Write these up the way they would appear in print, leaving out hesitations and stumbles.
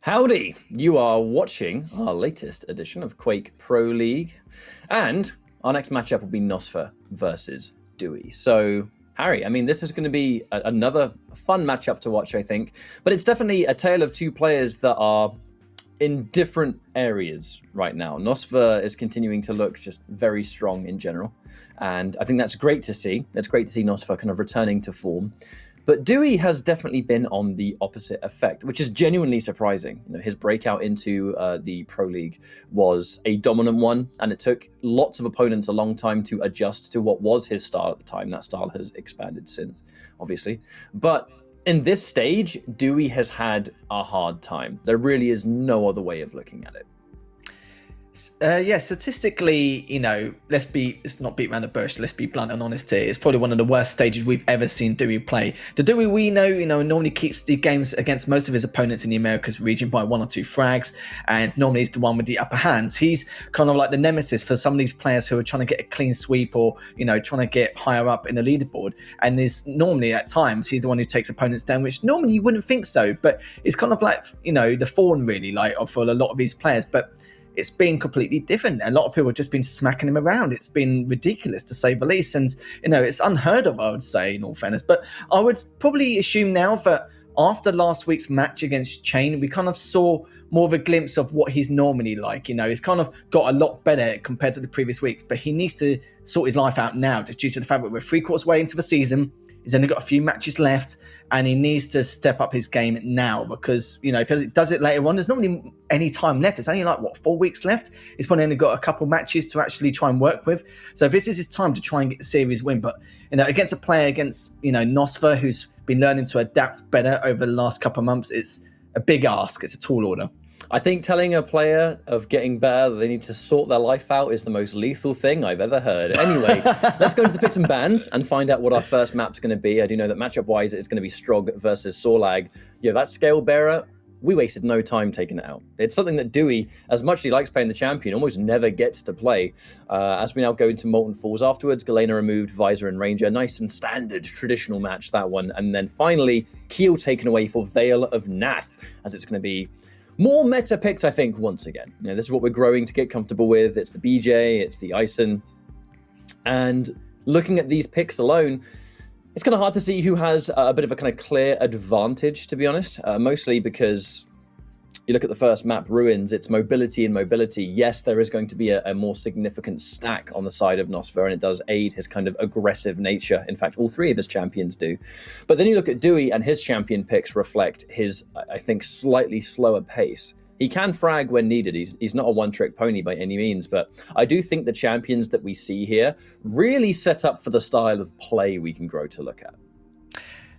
Howdy! You are watching our latest edition of Quake Pro League, and our next matchup will be nosfa versus dooi. So, Harry, this is going to be another fun matchup to watch, I think, but it's definitely a tale of two players that are in different areas right now. nosfa is continuing to look just very strong in general, and I think that's great to see. It's great to see nosfa kind of returning to form. But dooi has definitely been on the opposite effect, which is genuinely surprising. His breakout into the Pro League was a dominant one, and it took lots of opponents a long time to adjust to what was his style at the time. That style has expanded since, obviously. But in this stage, dooi has had a hard time. There really is no other way of looking at it. Statistically, let's not beat around the bush. Let's be blunt and honest here. It's probably one of the worst stages we've ever seen dooi play. The dooi we know, normally keeps the games against most of his opponents in the Americas region by 1 or 2 frags, and normally he's the one with the upper hands. He's kind of like the nemesis for some of these players who are trying to get a clean sweep or, trying to get higher up in the leaderboard. And is normally at times he's the one who takes opponents down, which normally you wouldn't think so. But it's kind of like, the thorn really, like for a lot of these players. But it's been completely different. A lot of people have just been smacking him around. It's been ridiculous, to say the least. And, it's unheard of, I would say, in all fairness. But I would probably assume now that after last week's match against Chain, we kind of saw more of a glimpse of what he's normally like. He's kind of got a lot better compared to the previous weeks. But he needs to sort his life out now, just due to the fact that we're 3/4 way into the season. He's only got a few matches left, and he needs to step up his game now because, if he does it later on, there's not really any time left. It's only 4 weeks left. He's probably only got a couple matches to actually try and work with. So this is his time to try and get a series win. But, against a player against, nosfa, who's been learning to adapt better over the last couple of months, it's a big ask. It's a tall order. I think telling a player of getting better that they need to sort their life out is the most lethal thing I've ever heard. Anyway, let's go into the picks and bans and find out what our first map's going to be. I do know that matchup-wise, it's going to be Strog versus Sorlag. That scale bearer, we wasted no time taking it out. It's something that dooi, as much as he likes playing the champion, almost never gets to play. As we now go into Molten Falls afterwards, Galena removed, Visor and Ranger. Nice and standard traditional match, that one. And then finally, Keel taken away for Veil of Nath, as it's going to be more meta picks, I think, once again. This is what we're growing to get comfortable with. It's the BJ, it's the Ison. And looking at these picks alone, it's kind of hard to see who has a bit of a kind of clear advantage, to be honest. Mostly because you look at the first map, Ruins, it's mobility and mobility. Yes, there is going to be a more significant stack on the side of nosfa, and it does aid his kind of aggressive nature. In fact, all 3 of his champions do. But then you look at dooi, and his champion picks reflect his, I think, slightly slower pace. He can frag when needed. He's not a one-trick pony by any means, but I do think the champions that we see here really set up for the style of play we can grow to look at.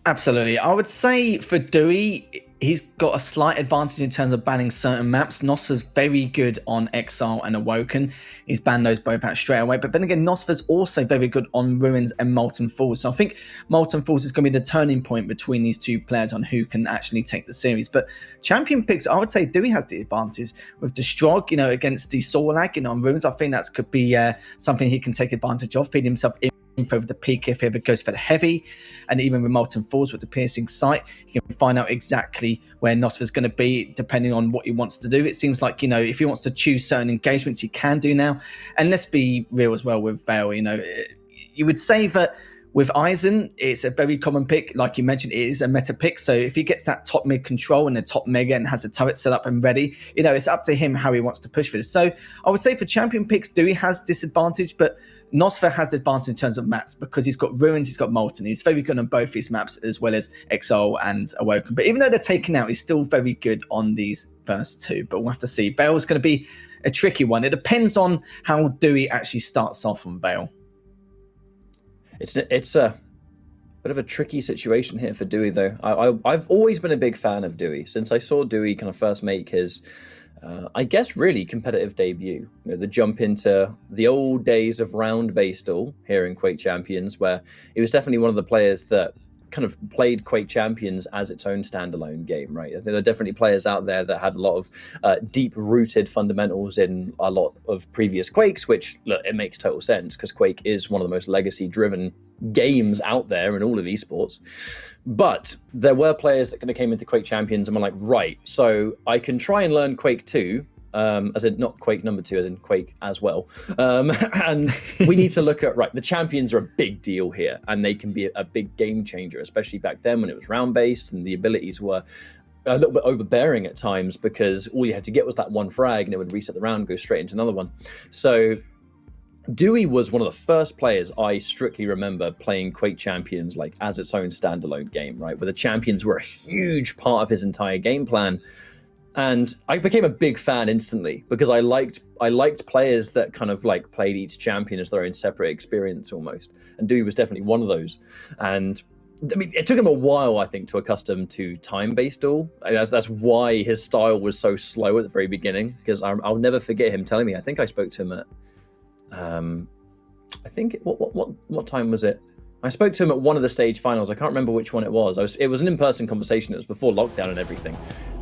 Absolutely. I would say for dooi, he's got a slight advantage in terms of banning certain maps. nosfa's very good on Exile and Awoken. He's banned those both out straight away. But then again, nosfa's also very good on Ruins and Molten Falls. So I think Molten Falls is going to be the turning point between these two players on who can actually take the series. But champion picks, I would say dooi has the advantage with the Strog, against the Sorlag, on Ruins. I think that could be something he can take advantage of, feed himself in for the peak if he ever goes for the heavy, and even with Molten Falls with the piercing sight, he can find out exactly where nosfa's going to be depending on what he wants to do. It seems like, if he wants to choose certain engagements, he can do now. And let's be real as well with Veil, you would say that with Eisen, it's a very common pick. Like you mentioned, it is a meta pick. So if he gets that top mid control and the top mega and has the turret set up and ready, it's up to him how he wants to push for this. So I would say for champion picks, dooi has disadvantage, but nosfa has the advantage in terms of maps because he's got Ruins, he's got Molten. He's very good on both his maps as well as Exile and Awoken. But even though they're taken out, he's still very good on these first 2. But we'll have to see. Veil's going to be a tricky one. It depends on how dooi actually starts off on Veil. It's a bit of a tricky situation here for dooi, though. I've always been a big fan of dooi. Since I saw dooi kind of first make his I guess really competitive debut. The jump into the old days of round-based duel here in Quake Champions, where he was definitely one of the players that kind of played Quake Champions as its own standalone game, right? I think there are definitely players out there that had a lot of deep-rooted fundamentals in a lot of previous Quakes, which, look, it makes total sense because Quake is one of the most legacy-driven games out there in all of esports. But there were players that kind of came into Quake Champions and were like, right, so I can try and learn Quake 2, as in not Quake number 2, as in Quake as well. And we need to look at, right, the champions are a big deal here, and they can be a big game changer, especially back then when it was round-based and the abilities were a little bit overbearing at times, because all you had to get was that one frag and it would reset the round and go straight into another one. So dooi was one of the first players I strictly remember playing Quake Champions like as its own standalone game, right? Where the champions were a huge part of his entire game plan. And I became a big fan instantly because I liked players that kind of like played each champion as their own separate experience almost. And dooi was definitely one of those. And I mean, it took him a while, I think, to accustom to time-based duel. That's why his style was so slow at the very beginning, because I'll never forget him telling me, I think I spoke to him at, I think, what time was it? I spoke to him at one of the stage finals. I can't remember which one it was. It was an in-person conversation. It was before lockdown and everything,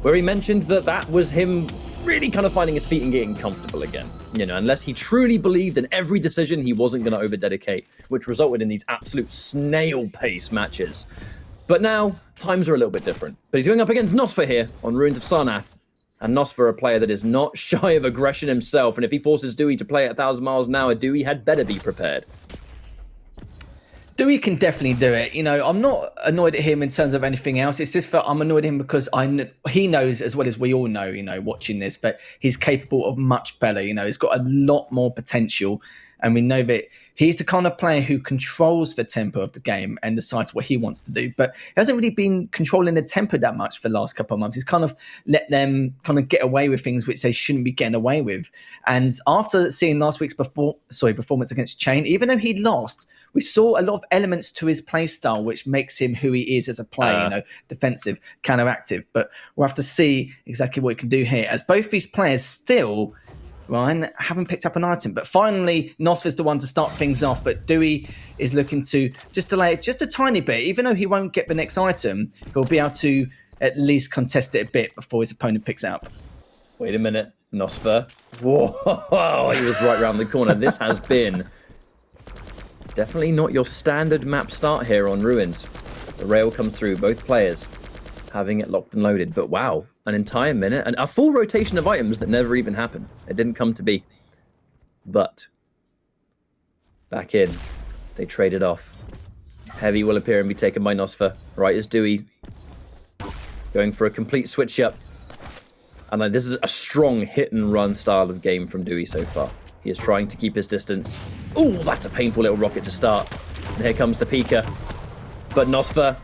where he mentioned that was him really kind of finding his feet and getting comfortable again. You know, unless he truly believed in every decision, he wasn't going to over-dedicate, which resulted in these absolute snail-pace matches. But now, times are a little bit different. But he's going up against nosfa here on Ruins of Sarnath. And nosfa, a player that is not shy of aggression himself. And if he forces dooi to play at 1,000 miles an hour, dooi had better be prepared. dooi can definitely do it. You know, I'm not annoyed at him in terms of anything else. It's just that I'm annoyed at him because he knows as well as we all know, you know, watching this, but he's capable of much better. You know, he's got a lot more potential. And we know that he's the kind of player who controls the tempo of the game and decides what he wants to do. But he hasn't really been controlling the tempo that much for the last couple of months. He's kind of let them kind of get away with things which they shouldn't be getting away with. And after seeing last week's performance against Chain, even though he lost, we saw a lot of elements to his play style, which makes him who he is as a player, you know, defensive, counteractive. But we'll have to see exactly what he can do here, as both these players still, Ryan, haven't picked up an item. But finally, nosfa's the one to start things off. But dooi is looking to just delay it just a tiny bit. Even though he won't get the next item, he'll be able to at least contest it a bit before his opponent picks it up. Wait a minute, nosfa. Whoa, he was right around the corner. This has been definitely not your standard map start here on Ruins. The rail comes through, both players having it locked and loaded. But wow, an entire minute and a full rotation of items that never even happened. It didn't come to be. But back in, they traded off. Heavy will appear and be taken by nosfa. Right as dooi going for a complete switch up. And this is a strong hit and run style of game from dooi so far. He is trying to keep his distance. Ooh, that's a painful little rocket to start. And here comes the Pika. But nosfa,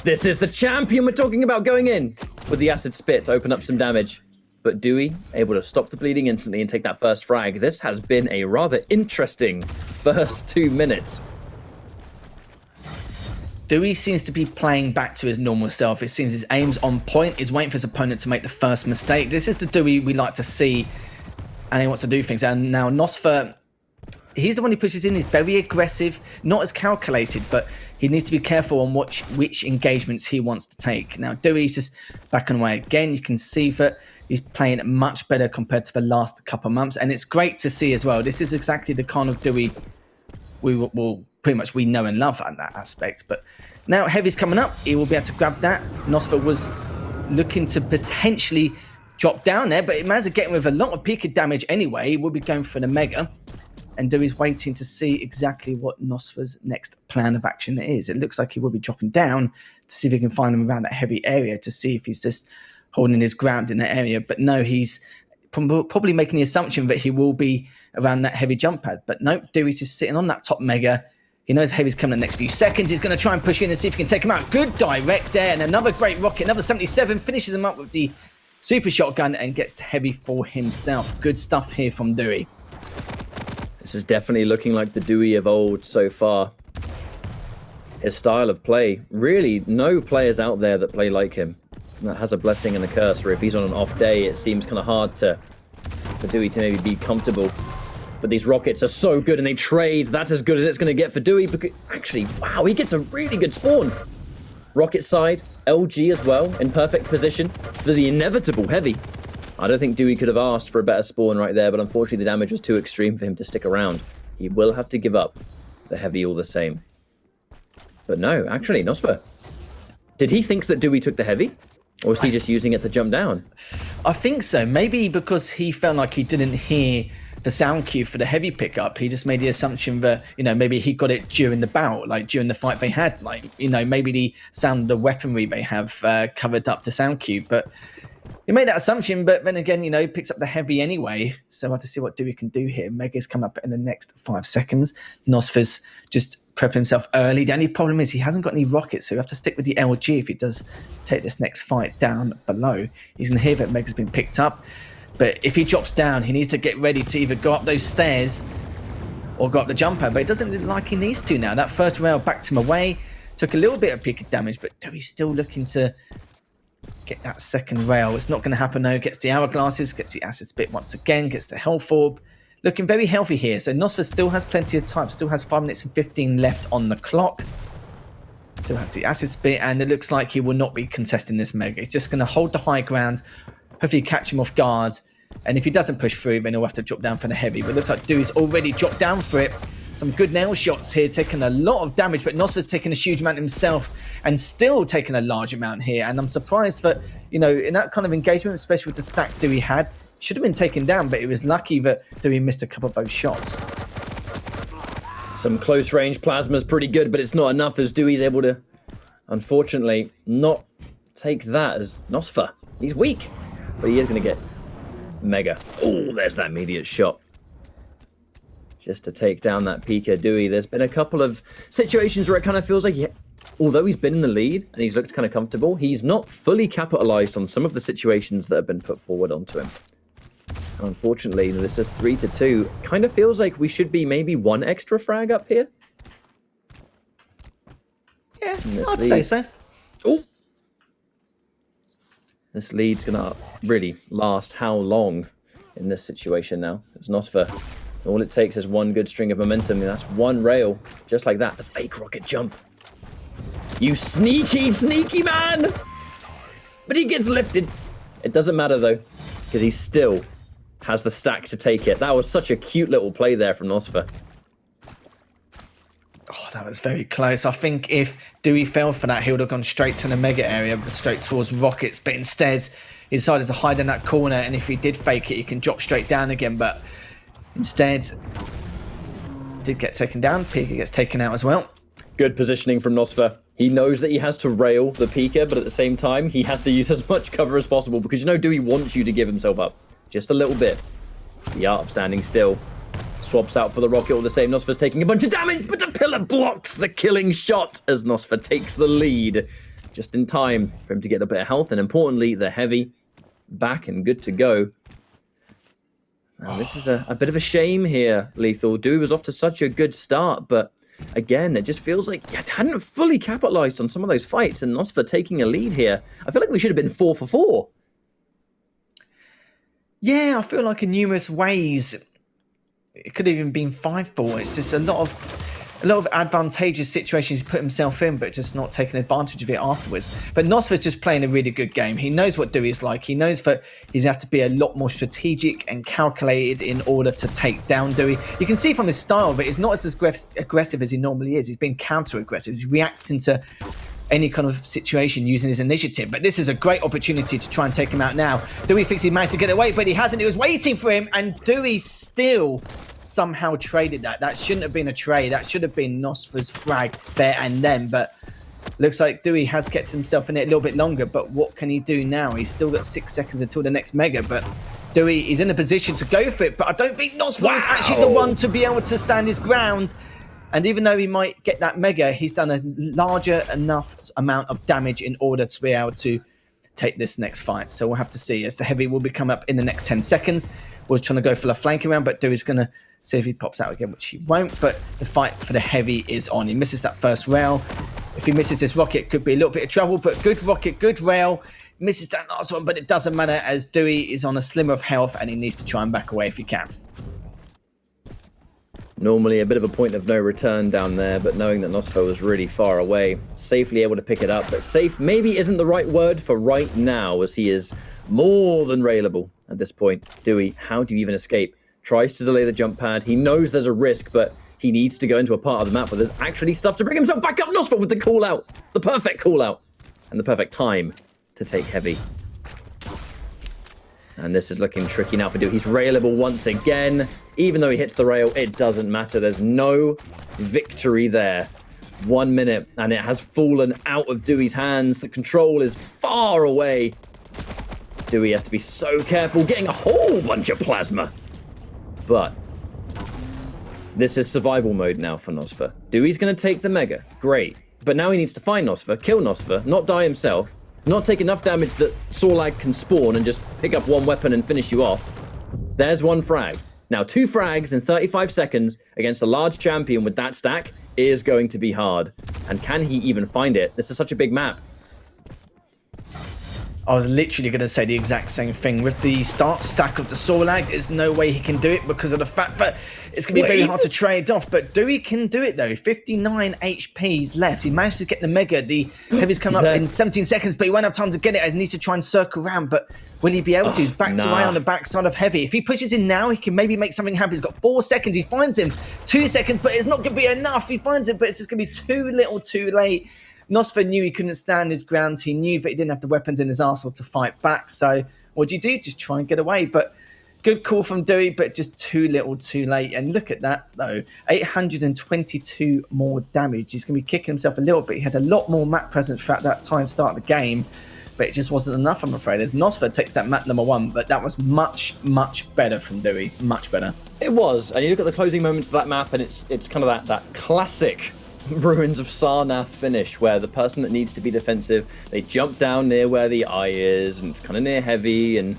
this is the champion we're talking about going in with the acid spit to open up some damage. But dooi able to stop the bleeding instantly and take that first frag. This has been a rather interesting first 2 minutes. dooi seems to be playing back to his normal self. It seems his aim's on point. He's waiting for his opponent to make the first mistake. This is the dooi we like to see, and he wants to do things. And now nosfa, he's the one who pushes in. He's very aggressive, not as calculated, but he needs to be careful on which engagements he wants to take. Now, doi's just backing away again. You can see that he's playing much better compared to the last couple of months, and it's great to see as well. This is exactly the kind of dooi we know and love at that aspect. But now Heavy's coming up. He will be able to grab that. nosfa was looking to potentially drop down there, but it managed to get him with a lot of Pika damage anyway. He will be going for the Mega. And doi's waiting to see exactly what nosfa's next plan of action is. It looks like he will be dropping down to see if he can find him around that heavy area, to see if he's just holding his ground in that area. But no, he's probably making the assumption that he will be around that heavy jump pad. But nope, doi's just sitting on that top Mega. He knows Heavy's coming in the next few seconds. He's going to try and push in and see if he can take him out. Good direct there, and another great rocket, another 77, finishes him up with the super shotgun and gets to Heavy for himself. Good stuff here from dooi. This is definitely looking like the dooi of old so far. His style of play, really no players out there that play like him. That has a blessing and a curse, where if he's on an off day, it seems kind of hard for dooi to maybe be comfortable. But these rockets are so good, and they trade. That's as good as it's going to get for dooi. Because actually, wow, he gets a really good spawn. Rocket side, LG as well, in perfect position for the inevitable Heavy. I don't think dooi could have asked for a better spawn right there, but unfortunately the damage was too extreme for him to stick around. He will have to give up the Heavy all the same. But no, actually, nosfa. Did he think that dooi took the heavy? Or was he just using it to jump down? I think so. Maybe because he felt like he didn't hear the sound cue for the heavy pickup. He just made the assumption that, maybe he got it during the bout, like during the fight they had. Like, maybe the sound, the weaponry they have covered up the sound cue. But he made that assumption, but then again, he picks up the heavy anyway. So we'll have to see what dooi can do here. Mega's come up in the next 5 seconds. nosfa's just prepping himself early. The only problem is he hasn't got any rockets, so we have to stick with the LG if he does take this next fight down below. He's going to hear that Mega's been picked up. But if he drops down, he needs to get ready to either go up those stairs or go up the jump pad. But it doesn't look like he needs to now. That first rail backed him away. Took a little bit of peak damage, but doi's still looking to get that second rail. It's not going to happen though. Gets the hourglasses, gets the acid spit once again, gets the health orb. Looking very healthy here. So nosfa still has plenty of time, still has 5 minutes and 15 left on the clock. Still has the acid spit, and it looks like he will not be contesting this mega. He's just going to hold the high ground, hopefully catch him off guard. And if he doesn't push through, then he'll have to drop down for the heavy. But it looks like doi's already dropped down for it. Some good nail shots here, taking a lot of damage, but nosfa's taking a huge amount himself and still taking a large amount here. And I'm surprised that, in that kind of engagement, especially with the stack dooi had, should have been taken down, but it was lucky that dooi missed a couple of those shots. Some close range plasma's pretty good, but it's not enough as doi's able to, unfortunately, not take that as nosfa. He's weak, but he is going to get mega. Oh, there's that immediate shot. Just to take down that Pika dooi. There's been a couple of situations where it kind of feels like, although he's been in the lead and he's looked kind of comfortable, he's not fully capitalized on some of the situations that have been put forward onto him. And unfortunately, this is 3-2. Kind of feels like we should be maybe 1 extra frag up here. Yeah, I'd say so. Oh! This lead's going to really last how long in this situation now? It's nosfa. All it takes is 1 good string of momentum, and that's 1 rail. Just like that, the fake rocket jump. You sneaky, sneaky man! But he gets lifted. It doesn't matter, though, because he still has the stack to take it. That was such a cute little play there from nosfa. Oh, that was very close. I think if dooi fell for that, he would have gone straight to the mega area, straight towards rockets. But instead, he decided to hide in that corner, and if he did fake it, he can drop straight down again. But instead, did get taken down. Pika gets taken out as well. Good positioning from nosfa. He knows that he has to rail the Pika, but at the same time, he has to use as much cover as possible because dooi wants you to give himself up. Just a little bit. The art of standing still. Swaps out for the rocket all the same. nosfa's taking a bunch of damage, but the pillar blocks the killing shot as nosfa takes the lead. Just in time for him to get a bit of health, and importantly, the heavy back and good to go. Now, this is a bit of a shame here, Lethal. dooi was off to such a good start, but again, it just feels like it hadn't fully capitalized on some of those fights, and nosfa taking a lead here. I feel like we should have been 4 for 4. Yeah, I feel like in numerous ways it could have even been 5-4. It's just a lot of advantageous situations he put himself in, but just not taking advantage of it afterwards. But nosfa's just playing a really good game. He knows what dooi is like. He knows that he's have to be a lot more strategic and calculated in order to take down dooi. You can see from his style that he's not as aggressive as he normally is. He's being counter-aggressive. He's reacting to any kind of situation using his initiative. But this is a great opportunity to try and take him out now. dooi thinks he managed to get away, but he hasn't. He was waiting for him, and dooi still somehow traded that. That shouldn't have been a trade. That should have been nosfa's frag there and then. But looks like dooi has kept himself in it a little bit longer. But what can he do now? He's still got 6 seconds until the next mega. But dooi is in a position to go for it. But I don't think nosfa is actually the one to be able to stand his ground. And even though he might get that mega, he's done a larger enough amount of damage in order to be able to take this next fight. So we'll have to see as the heavy will be coming up in the next 10 seconds. We're trying to go for the flanking round, but doi's going to see if he pops out again, which he won't. But the fight for the heavy is on. He misses that first rail. If he misses this rocket, it could be a little bit of trouble, but good rocket, good rail. Misses that last one, but it doesn't matter as dooi is on a slimmer of health and he needs to try and back away if he can. Normally a bit of a point of no return down there, but knowing that nosfa was really far away, safely able to pick it up. But safe maybe isn't the right word for right now, as he is more than railable at this point. dooi, how do you even escape? Tries to delay the jump pad. He knows there's a risk, but He needs to go into a part of the map where there's actually stuff to bring himself back up. nosfa with the call out, the perfect call out, and the perfect time to take heavy. And this is looking tricky now for dooi. He's railable once again. Even though he hits the rail, it doesn't matter. There's no victory there. 1 minute, and it has fallen out of dooi's hands. The control is far away. dooi has to be so careful, getting a whole bunch of plasma. But this is survival mode now for nosfa. dooi's going to take the mega. Great. But now he needs to find nosfa, kill nosfa, not die himself, not take enough damage that Sorlag can spawn and just pick up one weapon and finish you off. There's one frag. Now, 2 frags in 35 seconds against a large champion with that stack is going to be hard. And can he even find it? This is such a big map. I was literally going to say the exact same thing. With the start stack of the Sorlag, there's no way he can do it because of the fact that it's going to be very hard to trade off. But dooi can do it, though. 59 HP's left. He managed to get the mega. The heavy's come up in 17 seconds, but he won't have time to get it. He needs to try and circle around. But will he be able to? He's backed away on the backside of heavy. If he pushes in now, he can maybe make something happen. He's got 4 seconds. He finds him. 2 seconds, but it's not going to be enough. He finds it, but it's just going to be too little too late. nosfa knew he couldn't stand his ground. He knew that he didn't have the weapons in his arsenal to fight back. So what do you do? Just try and get away. But good call from dooi, but just too little too late. And look at that, though. 822 more damage. He's going to be kicking himself a little bit. He had a lot more map presence throughout that time start of the game, but it just wasn't enough, I'm afraid. As nosfa takes that map number 1, but that was much, much better from dooi. Much better. It was. And you look at the closing moments of that map, and it's kind of that classic Ruins of Sarnath finish, where the person that needs to be defensive, they jump down near where the eye is, and it's kind of near heavy, and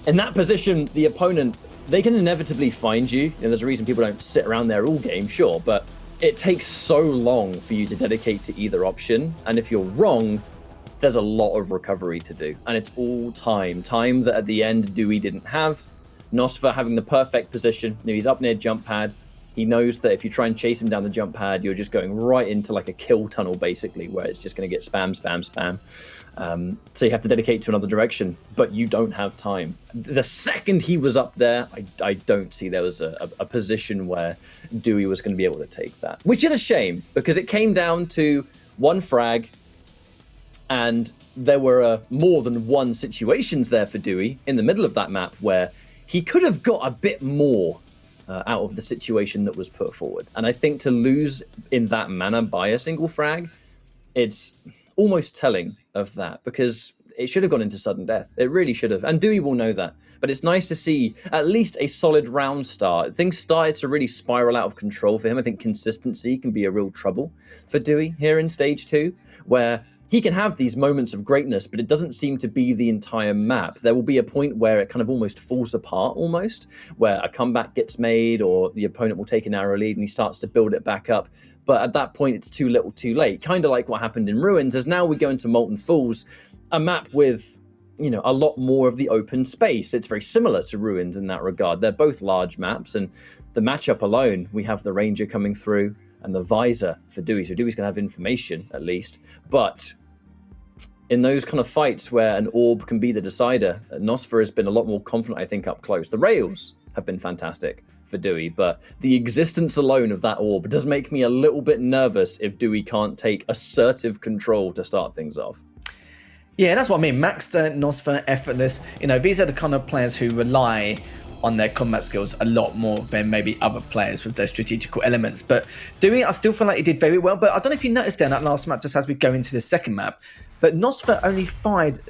in that position, the opponent, they can inevitably find you. And there's a reason people don't sit around there all game, sure, but it takes so long for you to dedicate to either option, and if you're wrong, there's a lot of recovery to do, and it's all time that at the end dooi didn't have. nosfa having the perfect position. He's up near jump pad. He knows that if you try and chase him down the jump pad, you're just going right into like a kill tunnel, basically, where it's just going to get spam. So you have to dedicate to another direction, but you don't have time. The second he was up there, I don't see there was a position where dooi was going to be able to take that, which is a shame, because it came down to 1 frag, and there were more than 1 situations there for dooi in the middle of that map where he could have got a bit more out of the situation that was put forward. And I think to lose in that manner by a single frag, it's almost telling of that, because it should have gone into sudden death. It really should have. And dooi will know that. But it's nice to see at least a solid round start. Things started to really spiral out of control for him. I think consistency can be a real trouble for dooi here in stage 2, where he can have these moments of greatness, but it doesn't seem to be the entire map. There will be a point where it kind of almost falls apart, where a comeback gets made, or the opponent will take a narrow lead and he starts to build it back up. But at that point, it's too little too late. Kind of like what happened in Ruins, as now we go into Molten Falls, a map with, you know, a lot more of the open space. It's very similar to Ruins in that regard. They're both large maps, and the matchup alone, we have the Ranger coming through, and the Visor for dooi. So dooi's going to have information, at least. But in those kind of fights where an orb can be the decider, nosfa has been a lot more confident, I think, up close. The rails have been fantastic for dooi, but the existence alone of that orb does make me a little bit nervous if dooi can't take assertive control to start things off. Yeah, that's what I mean. Maxter, nosfa, effortless. You know, these are the kind of players who rely on their combat skills a lot more than maybe other players with their strategical elements. But dooi, I still feel like he did very well. But I don't know if you noticed there in that last map, just as we go into the second map, but nosfa only fired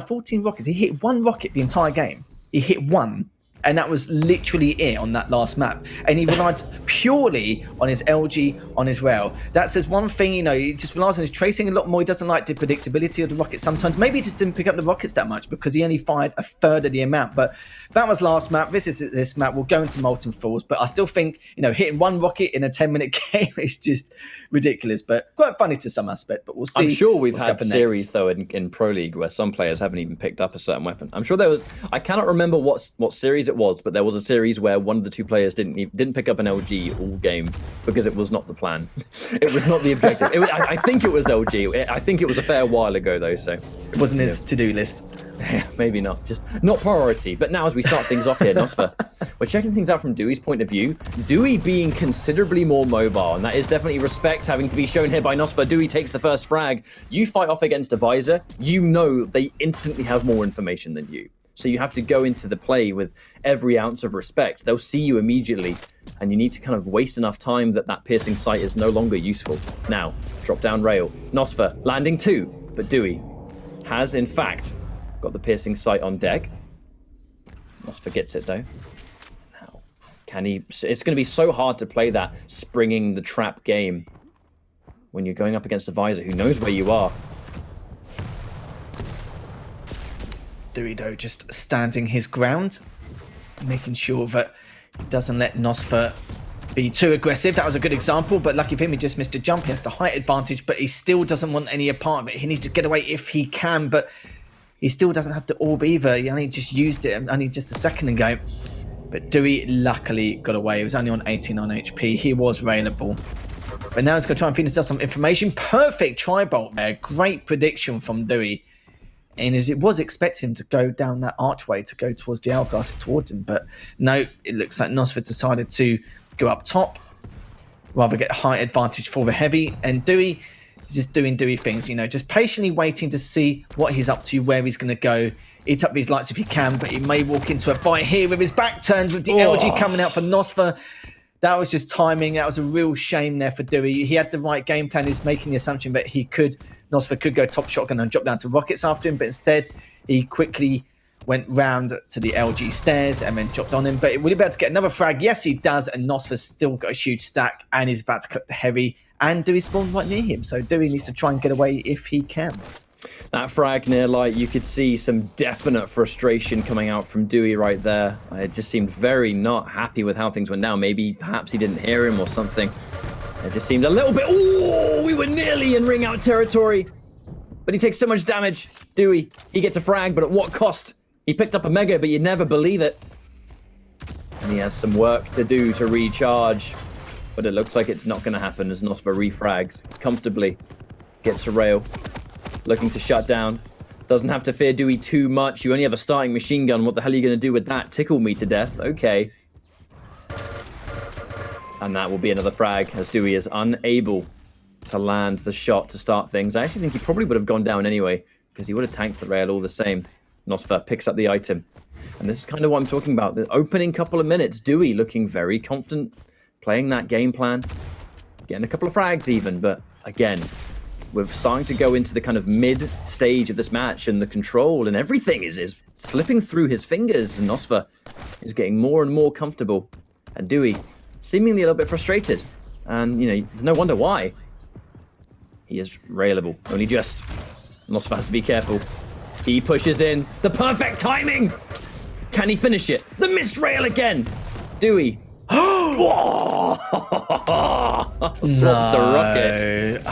14 rockets. He hit 1 rocket the entire game. He hit 1. And that was literally it on that last map. And he relied purely on his LG, on his rail. That says one thing, you know, he just relies on his tracing a lot more. He doesn't like the predictability of the rockets sometimes. Maybe he just didn't pick up the rockets that much because he only fired a third of the amount. But that was last map. This map. We'll go into Molten Falls. But I still think, you know, hitting 1 rocket in a 10-minute game is just ridiculous, but quite funny to some aspect. But we'll see. I'm sure we've had series though in Pro League where some players haven't even picked up a certain weapon. I'm sure there was. I cannot remember what series it was, but there was a series where one of the two players didn't pick up an LG all game because it was not the plan. It was not the objective. I think it was LG. I think it was a fair while ago though, so it wasn't his to-do list. Maybe not, just not priority. But now as we start things off here, nosfa, we're checking things out from Doi's point of view. Dooi being considerably more mobile, and that is definitely respect having to be shown here by nosfa. Dooi takes the first frag. You fight off against a visor, you know they instantly have more information than you. So you have to go into the play with every ounce of respect. They'll see you immediately, and you need to kind of waste enough time that piercing sight is no longer useful. Now, drop down rail. nosfa landing 2, but Dooi has in fact got the piercing sight on deck. nosfa gets it though. Now, can he? It's going to be so hard to play that springing the trap game when you're going up against a visor who knows where you are. Dooi though just standing his ground, making sure that he doesn't let nosfa be too aggressive. That was a good example, but lucky for him, he just missed a jump. He has the height advantage, but he still doesn't want any part of it. He needs to get away if he can, but he still doesn't have the orb either. He only just used it only just a second ago. But Dooi luckily got away. He was only on 89 HP. He was railable. But now he's going to try and feed himself some information. Perfect tri-bolt there. Great prediction from Dooi. And as it was expecting him to go down that archway to go towards the hourglass towards him. But no, it looks like nosfa decided to go up top. Rather get height advantage for the heavy. And Dooi is just doing Dooi things, you know, just patiently waiting to see what he's up to, where he's going to go. Eat up these lights if he can, but he may walk into a fight here with his back turned with the LG coming out for nosfa. That was just timing. That was a real shame there for Dooi. He had the right game plan. He was making the assumption that nosfa could go top shotgun and drop down to rockets after him, but instead he quickly went round to the LG stairs and then dropped on him. But will he be able to get another frag? Yes, he does, and nosfa's still got a huge stack and he's about to clip the heavy, and Dooi spawned right near him, so Dooi needs to try and get away if he can. That frag near light, you could see some definite frustration coming out from Dooi right there. It just seemed very not happy with how things went down. Maybe perhaps he didn't hear him or something. It just seemed a little bit, ooh, we were nearly in ring out territory. But he takes so much damage. Dooi, he gets a frag, but at what cost? He picked up a mega, but you'd never believe it. And he has some work to do to recharge. But it looks like it's not going to happen as nosfa refrags comfortably. Gets a rail. Looking to shut down. Doesn't have to fear Dooi too much. You only have a starting machine gun. What the hell are you going to do with that? Tickle me to death. Okay. And that will be another frag as Dooi is unable to land the shot to start things. I actually think he probably would have gone down anyway because he would have tanked the rail all the same. nosfa picks up the item. And this is kind of what I'm talking about. The opening couple of minutes, Dooi looking very confident, playing that game plan, getting a couple of frags even, but again, we're starting to go into the kind of mid stage of this match, and the control and everything is slipping through his fingers, and nosfa is getting more and more comfortable. And Dooi seemingly a little bit frustrated. And, you know, there's no wonder why. He is railable. Only just. nosfa has to be careful. He pushes in. The perfect timing! Can he finish it? The missed rail again! Dooi. Swaps to rocket.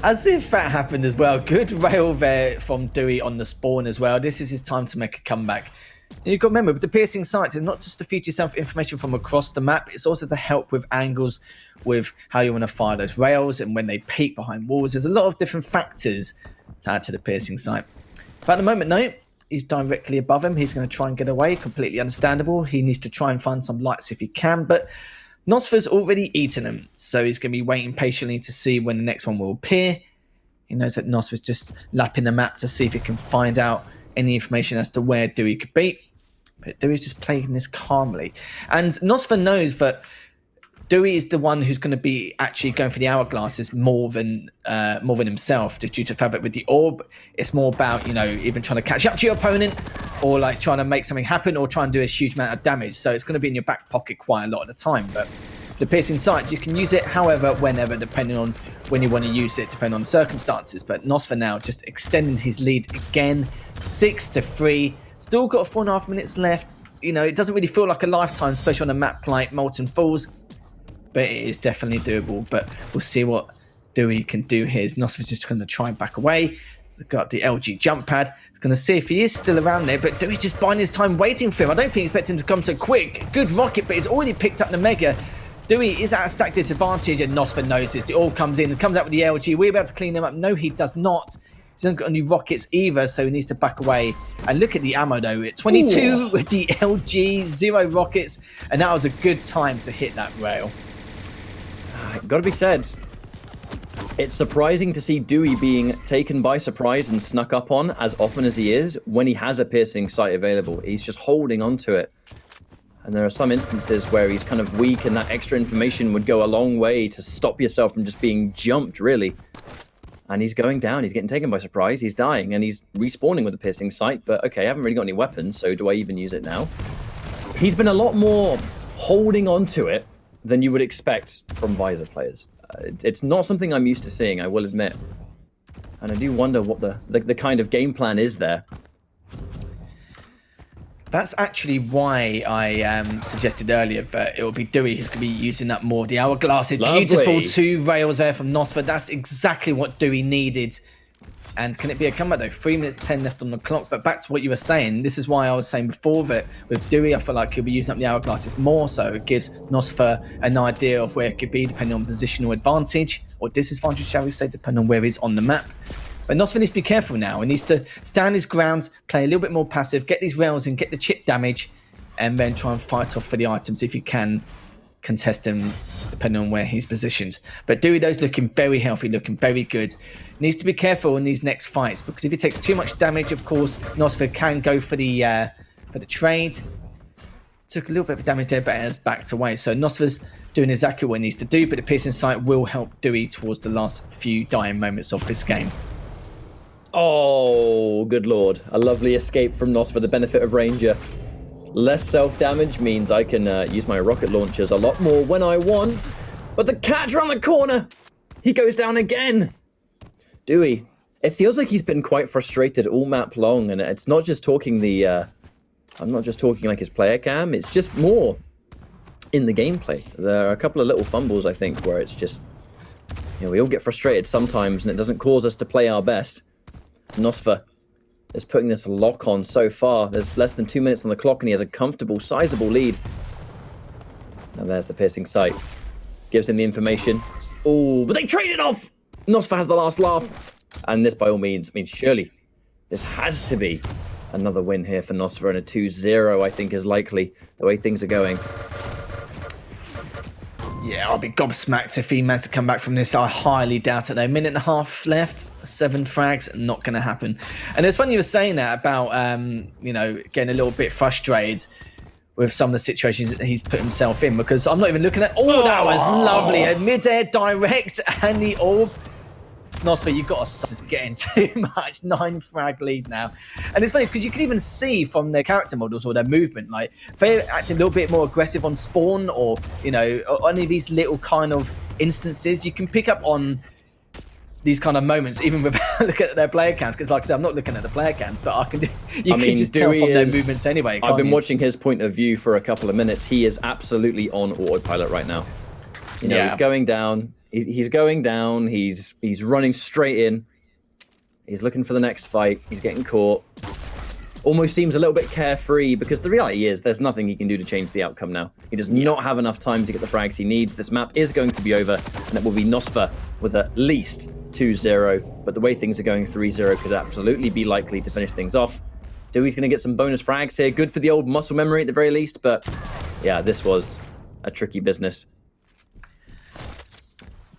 As if that happened as well. Good rail there from Dooi on the spawn as well. This is his time to make a comeback. And you've got to remember, with the piercing sights, it's not just to feed yourself information from across the map, it's also to help with angles, with how you want to fire those rails, and when they peek behind walls. There's a lot of different factors to add to the piercing sight. But at the moment, no, he's directly above him. He's going to try and get away. Completely understandable. He needs to try and find some lights if he can, but nosfa's already eaten him, so he's going to be waiting patiently to see when the next one will appear. He knows that nosfa's just lapping the map to see if he can find out any information as to where Dooi could be. But Dooi's just playing this calmly. And nosfa knows that Dooi is the one who's going to be actually going for the hourglasses more than himself, just due to the fact that with the orb, it's more about, you know, even trying to catch up to your opponent, or like trying to make something happen, or try and do a huge amount of damage. So it's going to be in your back pocket quite a lot of the time. But the piercing sight, you can use it however, whenever, depending on when you want to use it, depending on the circumstances. But nosfa now just extending his lead again, 6-3. Still got 4.5 minutes left. You know, it doesn't really feel like a lifetime, especially on a map like Molten Falls. But it is definitely doable. But we'll see what Dooi can do here. nosfa's just going to try and back away. got the LG jump pad. He's going to see if he is still around there, but Dewey's just biding his time waiting for him. I don't think he expects him to come so quick. Good rocket, but he's already picked up the Mega. Dewey is at a stack disadvantage, and nosfa knows this. It all comes in and comes out with the LG. We're about to clean them up. No, he does not. He hasn't got any rockets either, so he needs to back away. And look at the ammo, though. 22 with the LG, 0 rockets, and that was a good time to hit that rail. Gotta be said, it's surprising to see Dewey being taken by surprise and snuck up on as often as he is when he has a piercing sight available. He's just holding on to it. And there are some instances where he's kind of weak, and that extra information would go a long way to stop yourself from just being jumped, really. And he's going down. He's getting taken by surprise. He's dying, and he's respawning with a piercing sight. But okay, I haven't really got any weapons, so do I even use it now? He's been a lot more holding on to it than you would expect from Visor players. It's not something I'm used to seeing, I will admit. And I do wonder what the kind of game plan is there. That's actually why I suggested earlier that it will be Dewey who's going to be using that more. The hourglass is beautiful. 2 rails there from nosfa. That's exactly what Dewey needed. And can it be a comeback, though? 3 minutes 10 left on the clock. But back to what you were saying, this is why I was saying before that with Dewey, I feel like he'll be using up the hourglasses more, so it gives nosfa an idea of where it could be, depending on positional advantage, or disadvantage, shall we say, depending on where he's on the map. But nosfa needs to be careful now. He needs to stand his ground, play a little bit more passive, get these rails in, get the chip damage, and then try and fight off for the items if you can contest him, depending on where he's positioned. But Dewey, though's looking very healthy, looking very good. Needs to be careful in these next fights, because if he takes too much damage, of course, nosfa can go for the trade. Took a little bit of damage there, but has backed away. So nosfa's doing exactly what he needs to do, but the piercing sight will help Dewey towards the last few dying moments of this game. Oh, good lord. A lovely escape from nosfa for the benefit of Ranger. Less self-damage means I can use my rocket launchers a lot more when I want. But the cat's around the corner! He goes down again! Dewey, it feels like he's been quite frustrated all map long, and it's not just talking I'm not just talking like his player cam, it's just more in the gameplay. There are a couple of little fumbles, I think, where it's just, we all get frustrated sometimes, and it doesn't cause us to play our best. nosfa is putting this lock on so far. There's less than 2 minutes on the clock, and he has a comfortable, sizable lead. And there's the piercing sight. Gives him the information. Oh, but they trade it off! nosfa has the last laugh. And this, by all means, surely this has to be another win here for nosfa, and a 2-0, I think, is likely, the way things are going. Yeah, I'll be gobsmacked if he managed to come back from this. I highly doubt it, though. 1.5 minutes left, 7 frags, not going to happen. And it's funny you were saying that about, getting a little bit frustrated with some of the situations that he's put himself in, because I'm not even looking at... Oh, that was lovely. A mid-air direct and the orb. nosfa, you've got to stop. It's getting too much. 9 frag lead now. And it's funny because you can even see from their character models or their movement, like if they're acting a little bit more aggressive on spawn, or any of these little kind of instances, you can pick up on these kind of moments even without looking at their player counts, because like I said, I'm not looking at the player counts, but you can just tell from their movements anyway. I've been watching his point of view for a couple of minutes. He is absolutely on autopilot right now. He's going down. He's going down. He's running straight in. He's looking for the next fight. He's getting caught. Almost seems a little bit carefree, because the reality is there's nothing he can do to change the outcome now. He does not have enough time to get the frags he needs. This map is going to be over, and it will be nosfa with at least 2-0. But the way things are going, 3-0 could absolutely be likely to finish things off. Dewey's going to get some bonus frags here. Good for the old muscle memory at the very least. But yeah, this was a tricky business.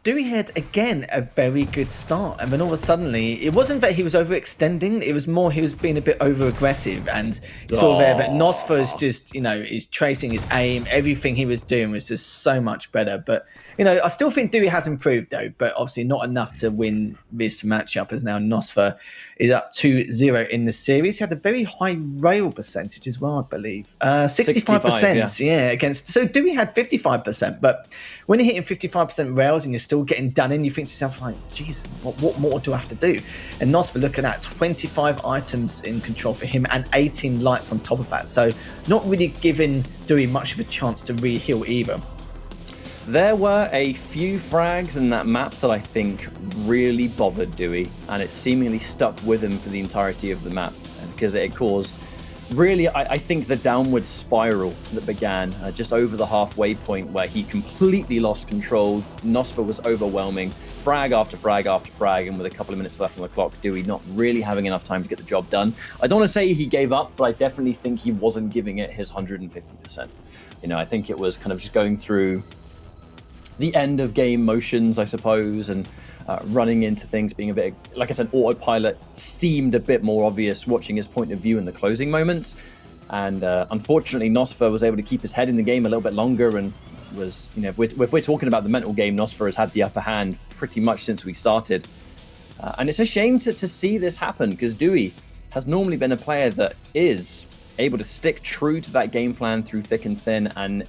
Dewey had, again, a very good start. And then all of a sudden, it wasn't that he was overextending. It was more he was being a bit over-aggressive. And you saw there that nosfa is just, is tracing his aim. Everything he was doing was just so much better. But, I still think Dewey has improved, though. But obviously not enough to win this matchup, as now nosfa is up 2-0 in the series. He had a very high rail percentage as well, I believe. 65%, yeah, against... So Dewey had 55%, but when you're hitting 55% rails and you're still getting done in, you think to yourself, like, Jesus, what more do I have to do? And nosfa looking at 25 items in control for him and 18 lights on top of that. So not really giving Dewey much of a chance to re-heal either. There were a few frags in that map that I think really bothered Dooi, and it seemingly stuck with him for the entirety of the map, because it caused, really, I think, the downward spiral that began just over the halfway point, where he completely lost control. nosfa was overwhelming, frag after frag after frag, and with a couple of minutes left on the clock, Dooi not really having enough time to get the job done. I don't want to say he gave up, but I definitely think he wasn't giving it his 150%. I think it was kind of just going through the end of game motions, I suppose, and running into things being a bit, like I said, autopilot seemed a bit more obvious watching his point of view in the closing moments. And unfortunately, nosfa was able to keep his head in the game a little bit longer, and was, if we're talking about the mental game, nosfa has had the upper hand pretty much since we started. And it's a shame to see this happen, because Dooi has normally been a player that is able to stick true to that game plan through thick and thin, and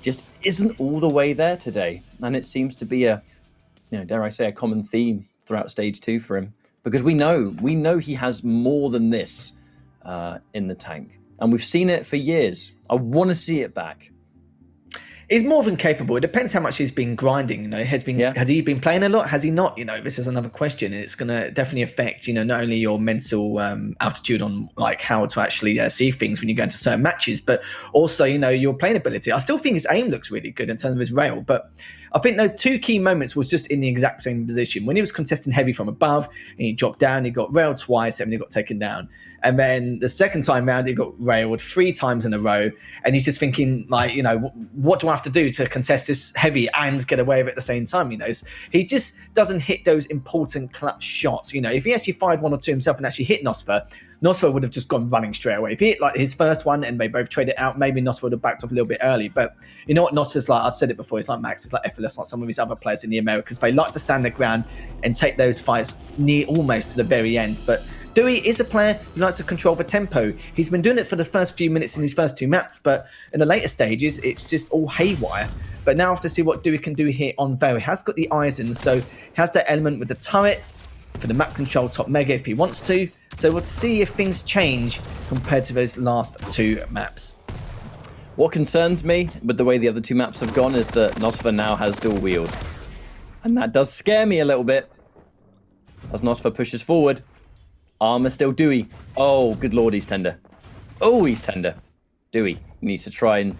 just isn't all the way there today. And it seems to be a, dare I say, a common theme throughout stage 2 for him, because we know he has more than this in the tank, and we've seen it for years. I want to see it back. He's more than capable. It depends how much he's been grinding. Has he been playing a lot? Has he not? This is another question, and it's going to definitely affect, not only your mental altitude on like how to actually see things when you go into certain matches, but also, your playing ability. I still think his aim looks really good in terms of his rail, but I think those two key moments was just in the exact same position. When he was contesting heavy from above, and he dropped down, he got railed twice, and he got taken down. And then the second time round, he got railed 3 times in a row. And he's just thinking, like, what do I have to do to contest this heavy and get away with it at the same time? He just doesn't hit those important clutch shots. If he actually fired 1 or 2 himself and actually hit nosfa would have just gone running straight away. If he hit like his first one and they both traded out, maybe nosfa would have backed off a little bit early. But you know what nosfa's like? I've said it before. It's like Max. It's like effortless, like some of his other players in the Americas. They like to stand their ground and take those fights near almost to the very end. But Dooi is a player who likes to control the tempo. He's been doing it for the first few minutes in his first 2 maps, but in the later stages, it's just all haywire. But now I have to see what Dooi can do here on Vale. He has got the eyes in, so he has that element with the turret for the map control top mega if he wants to. So we'll see if things change compared to those last 2 maps. What concerns me with the way the other 2 maps have gone is that nosfa now has dual wield. And that does scare me a little bit as nosfa pushes forward. Armor still Dooi. Oh, good lord, he's tender. Oh, he's tender. Dooi needs to try and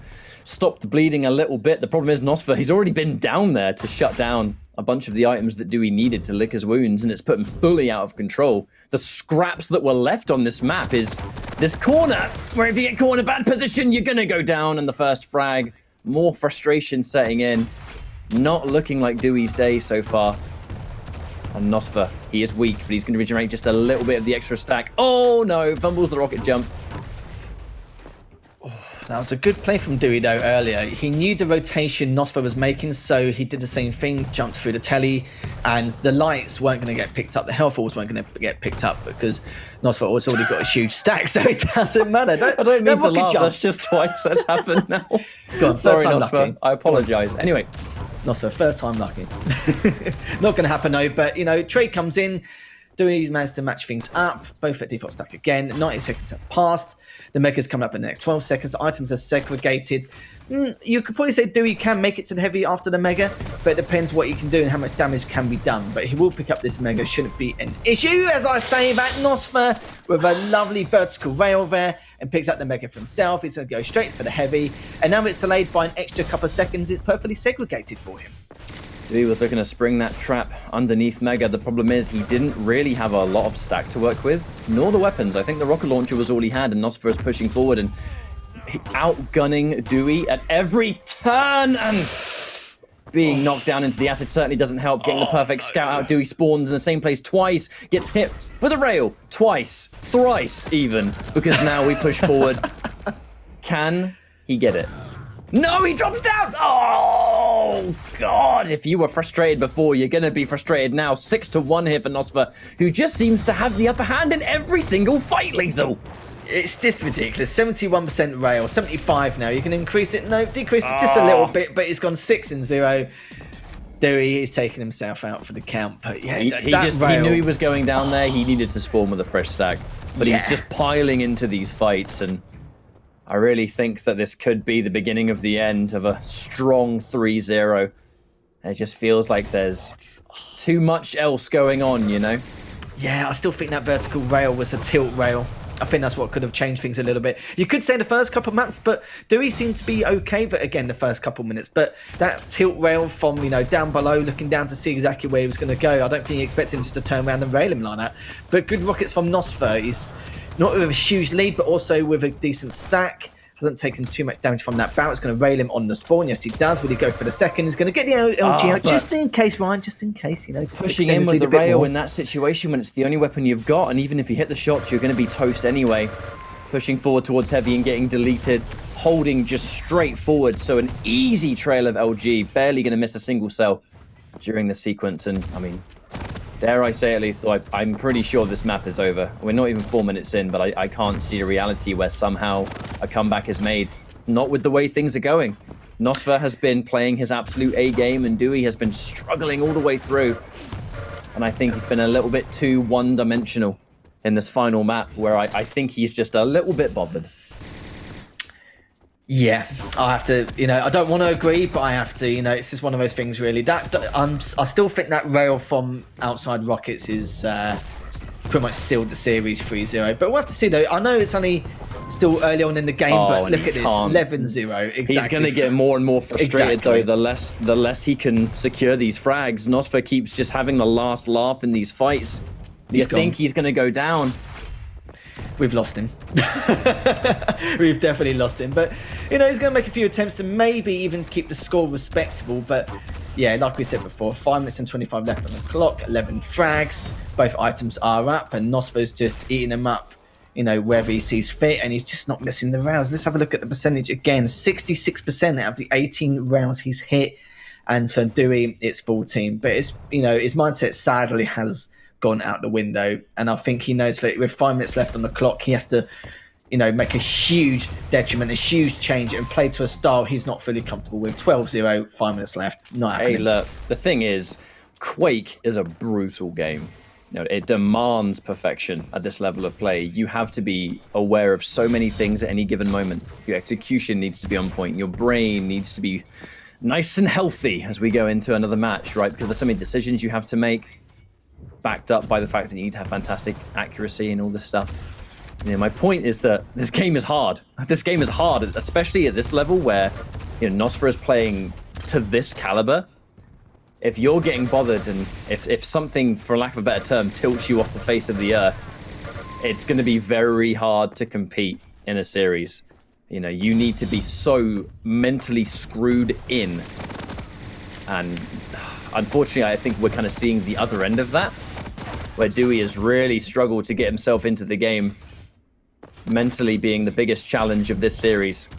stop the bleeding a little bit. The problem is nosfa, he's already been down there to shut down a bunch of the items that Dooi needed to lick his wounds, and it's put him fully out of control. The scraps that were left on this map is this corner, where if you get caught in a bad position, you're going to go down in the first frag. More frustration setting in. Not looking like Dewey's day so far. And nosfa, he is weak, but he's going to regenerate just a little bit of the extra stack. Oh no, fumbles the rocket jump. That was a good play from Dooi though earlier. He knew the rotation nosfa was making, so he did the same thing, jumped through the telly, and the lights weren't going to get picked up. The health walls weren't going to get picked up because nosfa has already got a huge stack, so it doesn't matter. I don't mean to laugh, that's just twice that's happened now. Go on, sorry nosfa. Lucky. I apologise. Anyway. nosfa, 3rd time lucky. Not going to happen though, but trade comes in. Dooi managed to match things up, both at default stack again. 90 seconds have passed. The mega's coming up in the next 12 seconds. Items are segregated. You could probably say Dooi can make it to the heavy after the mega, but it depends what he can do and how much damage can be done. But he will pick up this mega, shouldn't be an issue. As I say, that nosfa with a lovely vertical rail there and picks up the mega for himself. He's going to go straight for the heavy. And now it's delayed by an extra couple of seconds. It's perfectly segregated for him. Dooi was looking to spring that trap underneath mega. The problem is he didn't really have a lot of stack to work with, nor the weapons. I think the rocket launcher was all he had, and nosfa is pushing forward and outgunning Dooi at every turn, and being knocked down into the acid certainly doesn't help. Getting the perfect scout out, Dooi spawns in the same place twice, gets hit for the rail twice, thrice even, because now we push forward. Can he get it? No, he drops down! Oh, God. If you were frustrated before, you're going to be frustrated now. 6-1 here for nosfa, who just seems to have the upper hand in every single fight, Lethal. It's just ridiculous. 71% rail, 75 now. You can increase it. No, decrease it just a little bit, but it's gone 6-0. Dooi is taking himself out for the count. But yeah, he knew he was going down there. He needed to spawn with a fresh stack. But he's just piling into these fights, and I really think that this could be the beginning of the end of a strong 3-0. It just feels like there's too much else going on, you know? Yeah, I still think that vertical rail was a tilt rail. I think that's what could have changed things a little bit. You could say the first couple of maps, but dooi seemed to be okay. But again, the first couple of minutes. But that tilt rail from, down below, looking down to see exactly where he was going to go. I don't think he expected him just to turn around and rail him like that. But good rockets from nosfa. He's not with a huge lead, but also with a decent stack. Hasn't taken too much damage from that bout. It's going to rail him on the spawn. Yes, he does. Will he go for the second? He's going to get the LG out just in case, Ryan. Just in case, Just pushing in with the rail in that situation when it's the only weapon you've got, and even if you hit the shots, you're going to be toast anyway. Pushing forward towards heavy and getting deleted. Holding just straight forward. So an easy trail of LG. Barely going to miss a single cell during the sequence. And, I mean, dare I say it, Lethal, I'm pretty sure this map is over. We're not even 4 minutes in, but I can't see a reality where somehow a comeback is made. Not with the way things are going. nosfa has been playing his absolute A game, and dooi has been struggling all the way through. And I think he's been a little bit too one-dimensional in this final map, where I think he's just a little bit bothered. Yeah, I have to, I don't want to agree, but I have to, it's just one of those things really. I still think that rail from outside rockets is pretty much sealed the series 3-0. But we'll have to see though. I know it's only still early on in the game, but look at this, 11-0. Exactly. He's going to get more and more frustrated though, the less he can secure these frags. nosfa keeps just having the last laugh in these fights. You think he's going to go down. We've lost him. We've definitely lost him. But, he's going to make a few attempts to maybe even keep the score respectable. But, yeah, like we said before, 5 minutes and 25 left on the clock, 11 frags. Both items are up, and nosfa's just eating them up, wherever he sees fit, and he's just not missing the rounds. Let's have a look at the percentage again. 66% out of the 18 rounds he's hit. And for dooi, it's 14. But, his mindset sadly has gone out the window, and I think he knows that with 5 minutes left on the clock, he has to, make a huge detriment, a huge change, and play to a style he's not fully comfortable with. 12-0, 5 minutes left. Not happening. Hey, look, the thing is, Quake is a brutal game. It demands perfection at this level of play. You have to be aware of so many things at any given moment. Your execution needs to be on point. Your brain needs to be nice and healthy as we go into another match, right? Because there's so many decisions you have to make, backed up by the fact that you need to have fantastic accuracy and all this stuff. My point is that this game is hard. This game is hard, especially at this level where nosfa is playing to this caliber. If you're getting bothered, and if something, for lack of a better term, tilts you off the face of the earth, it's going to be very hard to compete in a series. You need to be so mentally screwed in. And unfortunately, I think we're kind of seeing the other end of that, where dooi has really struggled to get himself into the game, mentally being the biggest challenge of this series.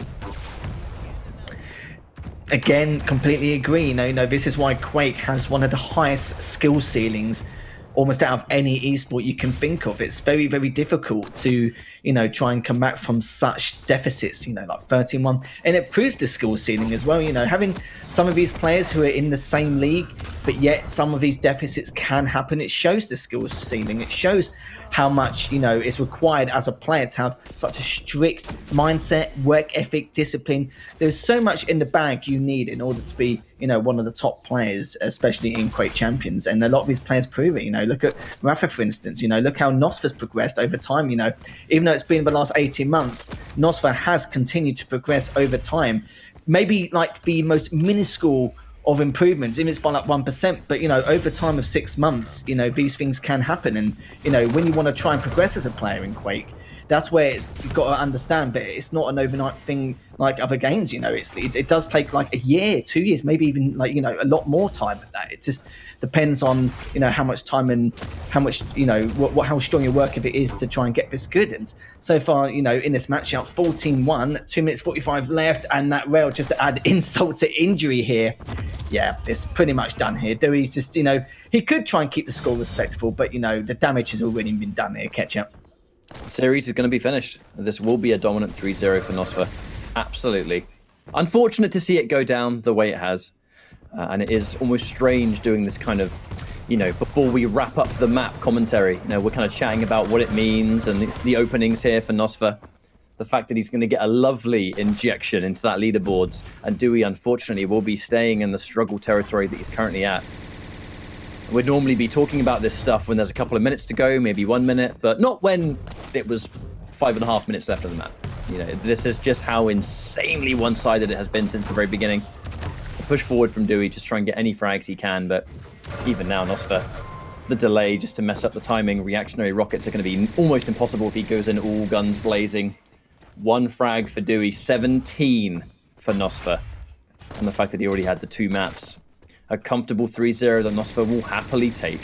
Again, completely agree. This is why Quake has one of the highest skill ceilings almost out of any esport you can think of. It's very, very difficult to, try and come back from such deficits, like 13-1. And it proves the skill ceiling as well, having some of these players who are in the same league, but yet some of these deficits can happen. It shows the skill ceiling. It shows how much, is required as a player to have such a strict mindset, work ethic, discipline. There's so much in the bag you need in order to be, one of the top players, especially in Quake Champions. And a lot of these players prove it. Look at Rafa, for instance. Look how nosfa's progressed over time. Even though it's been the last 18 months, nosfa has continued to progress over time. Maybe like the most minuscule of improvements, even if it's by like 1%, but over time of 6 months, these things can happen. And when you want to try and progress as a player in Quake, that's where you've got to understand, but it's not an overnight thing like other games. It does take like a year, 2 years, maybe even like a lot more time than that. It just depends on how much time and how much how strong your work ethic is to try and get this good. And so far, in this matchup, 14-1, 2 minutes 45 left, and that rail, just to add insult to injury here. Yeah, it's pretty much done here. Doi's just he could try and keep the score respectable, but the damage has already been done here. Catch up. The series is going to be finished. This will be a dominant 3-0 for nosfa. Absolutely. Unfortunate to see it go down the way it has. And it is almost strange doing this kind of, before we wrap up the map commentary. We're kind of chatting about what it means and the openings here for nosfa. the fact that he's going to get a lovely injection into that leaderboards, and dooi, unfortunately, will be staying in the struggle territory that he's currently at. We'd normally be talking about this stuff when there's a couple of minutes to go, maybe 1 minute, but not when it was 5.5 minutes left of the map. You know, this is just how insanely one-sided it has been since the very beginning. A push forward from dooi, just try and get any frags he can, but even now, nosfa, the delay just to mess up the timing. Reactionary rockets are going to be almost impossible if he goes in all guns blazing. 1 frag for dooi, 17 for nosfa. And the fact that he already had the 2 maps. A comfortable 3-0 that nosfa will happily take.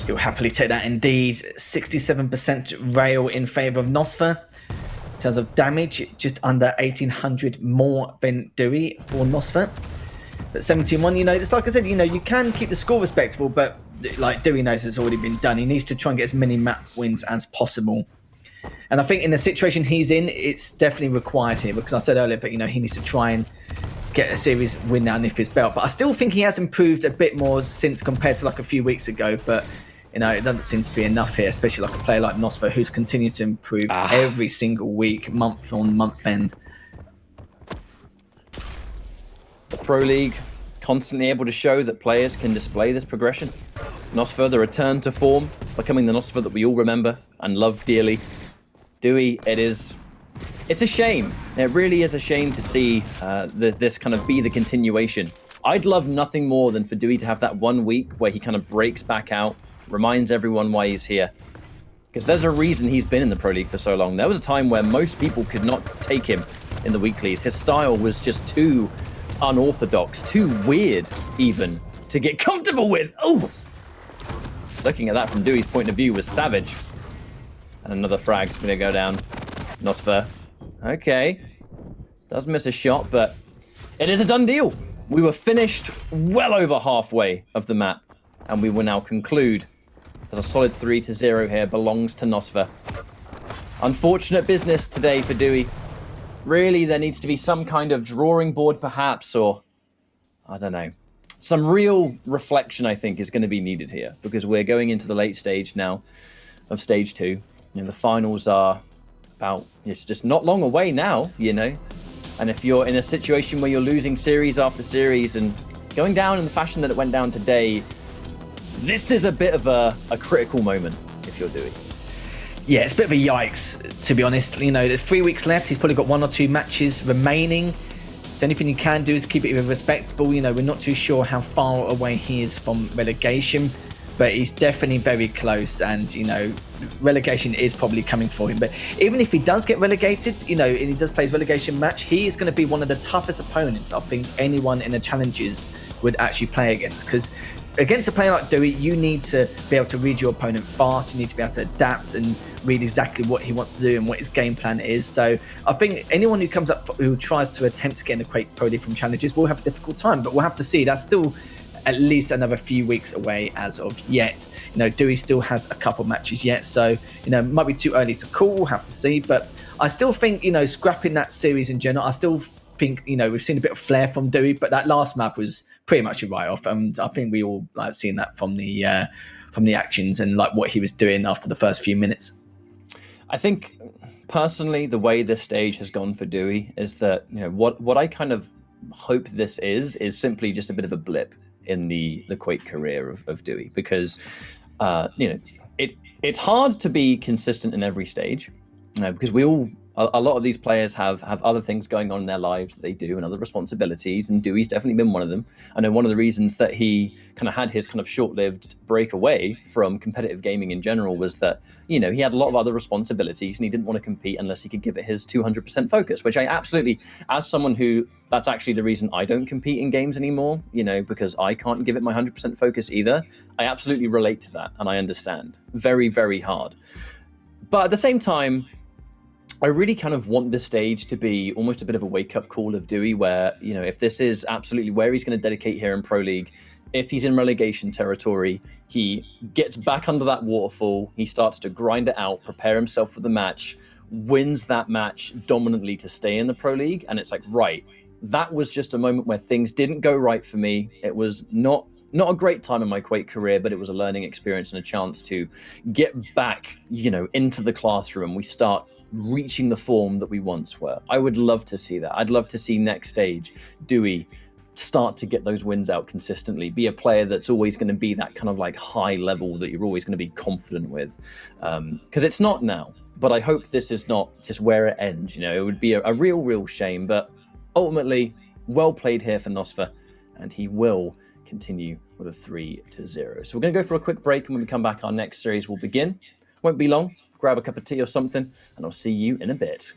He'll happily take that indeed. 67% rail in favour of nosfa. In terms of damage, just under 1,800 more than dooi for nosfa. But 17-1, you know, it's like I said, you know, you can keep the score respectable, but like dooi knows it's already been done. He needs to try and get as many map wins as possible. And I think in the situation he's in, it's definitely required here, because I said earlier, but you know, he needs to try and get a series win now and his belt. But I still think he has improved a bit more since compared to like a few weeks ago. But you know, it doesn't seem to be enough here, especially like a player like nosfa, who's continued to improve every single week, month on month end. The Pro League constantly able to show that players can display this progression. nosfa, the return to form, becoming the nosfa that we all remember and love dearly. dooi, it's a shame. It really is a shame to see this kind of be the continuation. I'd love nothing more than for dooi to have that 1 week where he kind of breaks back out, reminds everyone why he's here. Because there's a reason he's been in the Pro League for so long. There was a time where most people could not take him in the weeklies. His style was just too unorthodox, too weird even, to get comfortable with. Oh! Looking at that from doooi's point of view was savage. And another frag's going to go down. nosfa. Okay. Does miss a shot, but it is a done deal. We were finished well over halfway of the map, and we will now conclude as a solid 3-0 here belongs to nosfa. Unfortunate business today for dooi. Really, there needs to be some kind of drawing board perhaps, or I don't know. Some real reflection, I think, is going to be needed here, because we're going into the late stage now of stage 2. You know, the finals are it's just not long away now, you know. And if you're in a situation where you're losing series after series and going down in the fashion that it went down today, this is a bit of a critical moment if you're dooi. Yeah, it's a bit of a yikes, to be honest. You know, there's 3 weeks left. He's probably got 1 or 2 matches remaining. The only thing you can do is keep it respectable. You know, we're not too sure how far away he is from relegation, but he's definitely very close, and, you know, relegation is probably coming for him. But even if he does get relegated, you know, and he does play his relegation match, he is going to be one of the toughest opponents I think anyone in the challenges would actually play against, because against a player like dooi, you need to be able to read your opponent fast. You need to be able to adapt and read exactly what he wants to do and what his game plan is. So I think anyone who comes up, who tries to attempt to get in the Quake Pro League from challenges, will have a difficult time. But we'll have to see. That's still at least another few weeks away as of yet. You know, dooi still has a couple matches yet, so, you know, might be too early to call. We'll have to see. But I still think, you know, scrapping that series in general, I still think, you know, we've seen a bit of flair from dooi, but that last map was pretty much a write-off. And I think we all like seen that from the actions and like what he was doing after the first few minutes. I think personally, the way this stage has gone for dooi is that, you know, what I kind of hope this is simply just a bit of a blip in the Quake career of dooi, because you know, it's hard to be consistent in every stage, because a lot of these players have other things going on in their lives that they do and other responsibilities, and doooi's definitely been one of them. I know one of the reasons that he kind of had his kind of short-lived break away from competitive gaming in general was that, you know, he had a lot of other responsibilities and he didn't want to compete unless he could give it his 200% focus, which I absolutely, as someone who, that's actually the reason I don't compete in games anymore, you know, because I can't give it my 100% focus either. I absolutely relate to that, and I understand. Very, very hard. But at the same time, I really kind of want this stage to be almost a bit of a wake-up call of dooi, where, you know, if this is absolutely where he's going to dedicate here in Pro League, if he's in relegation territory, he gets back under that waterfall, he starts to grind it out, prepare himself for the match, wins that match dominantly to stay in the Pro League, and it's like, right, that was just a moment where things didn't go right for me. It was not a great time in my Quake career, but it was a learning experience and a chance to get back, you know, into the classroom. We start reaching the form that we once were. I would love to see that. I'd love to see next stage dooi start to get those wins out consistently, be a player that's always going to be that kind of like high level that you're always going to be confident with, because it's not now. But I hope this is not just where it ends. You know, it would be a real shame, but ultimately well played here for nosfa, and he will continue with a 3-0. So we're going to go for a quick break, and when we come back, our next series will begin. Won't be long. Grab a cup of tea or something, and I'll see you in a bit.